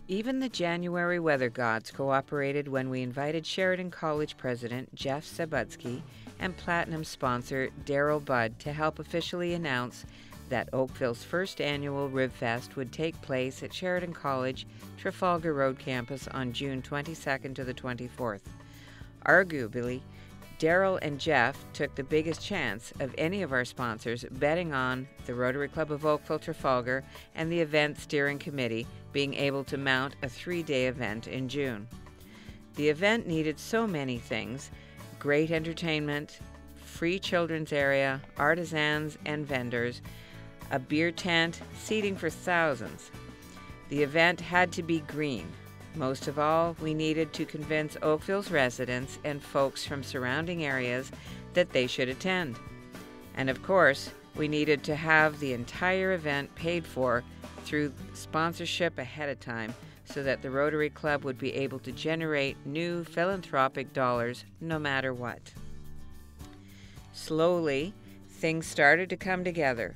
Even the January weather gods cooperated when we invited Sheridan College President Jeff Sabudsky and Platinum sponsor Daryl Budd to help officially announce that Oakville's first annual Ribfest would take place at Sheridan College, Trafalgar Road campus on June 22nd to the 24th. Arguably, Daryl and Jeff took the biggest chance of any of our sponsors betting on the Rotary Club of Oakville Trafalgar and the event steering committee being able to mount a 3-day event in June. The event needed so many things: great entertainment, free children's area, artisans and vendors, a beer tent, seating for thousands. The event had to be green. Most of all, we needed to convince Oakville's residents and folks from surrounding areas that they should attend. And of course, we needed to have the entire event paid for through sponsorship ahead of time so that the Rotary Club would be able to generate new philanthropic dollars no matter what. Slowly, things started to come together.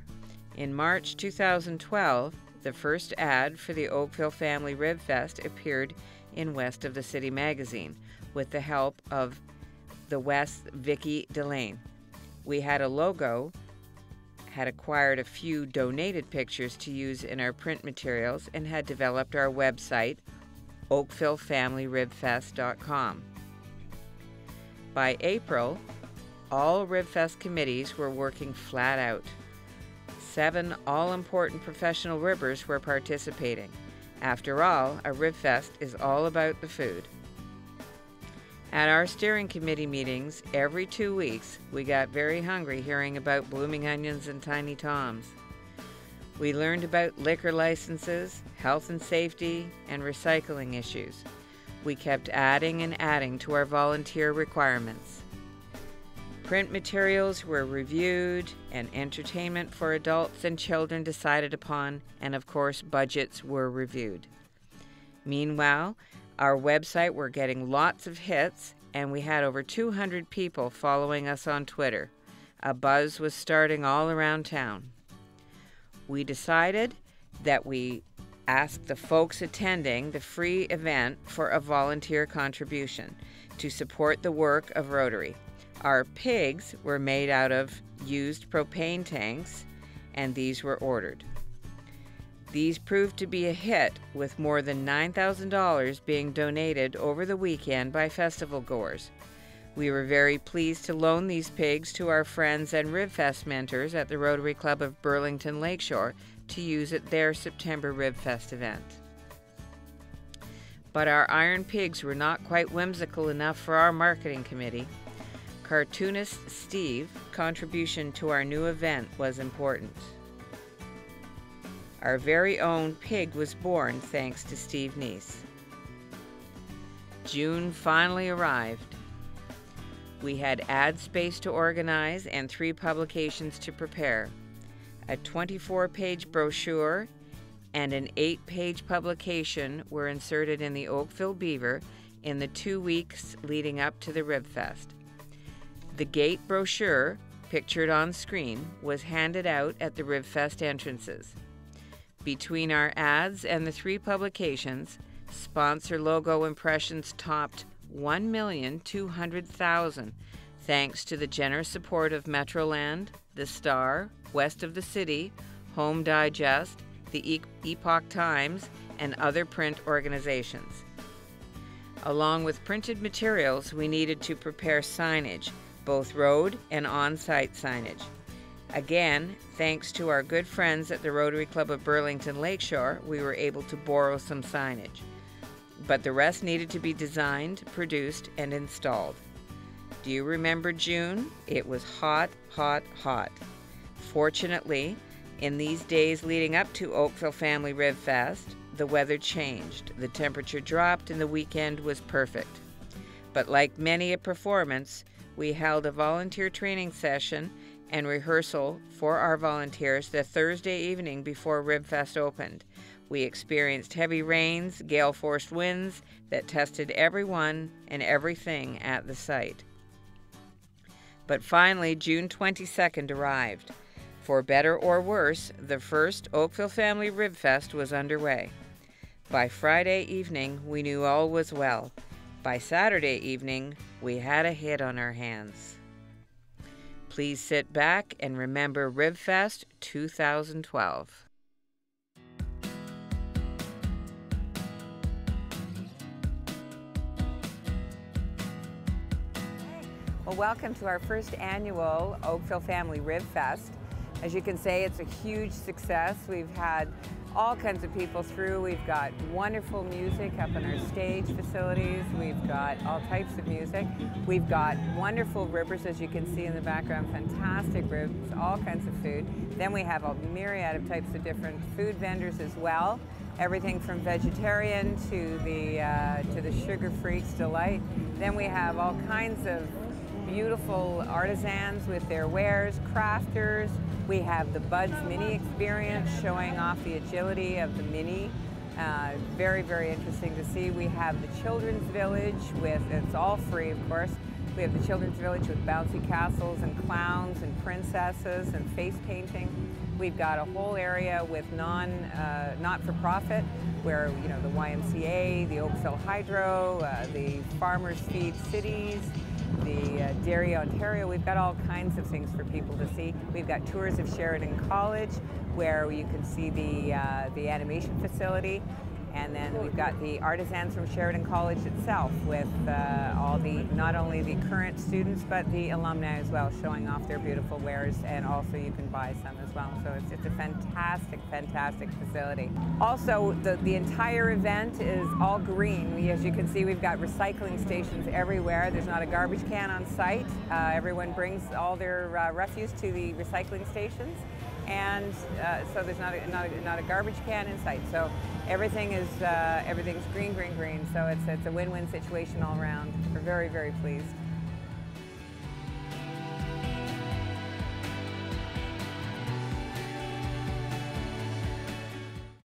In March 2012, the first ad for the Oakville Family Ribfest appeared in West of the City magazine with the help of the West's Vicki Delane. We had a logo, had acquired a few donated pictures to use in our print materials, and had developed our website, oakvillefamilyribfest.com. By April, all Ribfest committees were working flat out. 7 all-important professional ribbers were participating. After all, a Ribfest is all about the food. At our steering committee meetings every 2 weeks, we got very hungry hearing about blooming onions and tiny toms. We learned about liquor licenses, health and safety, and recycling issues. We kept adding and adding to our volunteer requirements. Print materials were reviewed, and entertainment for adults and children decided upon, and of course budgets were reviewed. Meanwhile, our website were getting lots of hits, and we had over 200 people following us on Twitter. A buzz was starting all around town. We decided that we asked the folks attending the free event for a volunteer contribution to support the work of Rotary. Our pigs were made out of used propane tanks, and these were ordered. These proved to be a hit, with more than $9,000 being donated over the weekend by festival goers. We were very pleased to loan these pigs to our friends and Ribfest mentors at the Rotary Club of Burlington Lakeshore to use at their September Ribfest event. But our iron pigs were not quite whimsical enough for our marketing committee. Cartoonist Steve's contribution to our new event was important. Our very own pig was born thanks to Steve Neese. June finally arrived. We had ad space to organize and 3 publications to prepare. A 24-page brochure and an 8-page publication were inserted in the Oakville Beaver in the 2 weeks leading up to the Ribfest. The gate brochure, pictured on screen, was handed out at the Ribfest entrances. Between our ads and the 3 publications, sponsor logo impressions topped 1,200,000, thanks to the generous support of Metroland, The Star, West of the City, Home Digest, the Epoch Times, and other print organizations. Along with printed materials, we needed to prepare signage, both road and on-site signage. Again, thanks to our good friends at the Rotary Club of Burlington Lakeshore, we were able to borrow some signage. But the rest needed to be designed, produced, and installed. Do you remember June? It was hot, hot, hot. Fortunately, in these days leading up to Oakville Family Ribfest, the weather changed. The temperature dropped and the weekend was perfect. But like many a performance, we held a volunteer training session and rehearsal for our volunteers the Thursday evening before Ribfest opened. We experienced heavy rains, gale-force winds that tested everyone and everything at the site. But finally, June 22nd arrived. For better or worse, the first Oakville Family Ribfest was underway. By Friday evening, we knew all was well. By Saturday evening, we had a hit on our hands. Please sit back and remember Ribfest 2012. Well, welcome to our first annual Oakville Family Ribfest. As you can say, it's a huge success. We've had all kinds of people through. We've got wonderful music up in our stage facilities. We've got all types of music. We've got wonderful ribbers, as you can see in the background, fantastic ribs, all kinds of food. Then we have a myriad of types of different food vendors as well. Everything from vegetarian to the Sugar Freaks delight. Then we have all kinds of beautiful artisans with their wares, crafters. We have the Buds Mini experience showing off the agility of the Mini. Very, very interesting to see. We have the Children's Village with, it's all free of course, we have the Children's Village with bouncy castles and clowns and princesses and face painting. We've got a whole area with not-for-profit where, you know, the YMCA, the Oakville Hydro, the Farmers Feed Cities, the Dairy Ontario. We've got all kinds of things for people to see. We've got tours of Sheridan College where you can see the animation facility. And then we've got the artisans from Sheridan College itself with all the, not only the current students, but the alumni as well, showing off their beautiful wares, and also you can buy some as well. So it's a fantastic, fantastic facility. Also, the entire event is all green. As you can see, we've got recycling stations everywhere. There's not a garbage can on site. Everyone brings all their refuse to the recycling stations. And so there's not a garbage can in sight. So everything's green, green, green. So it's a win-win situation all around. We're very, very pleased.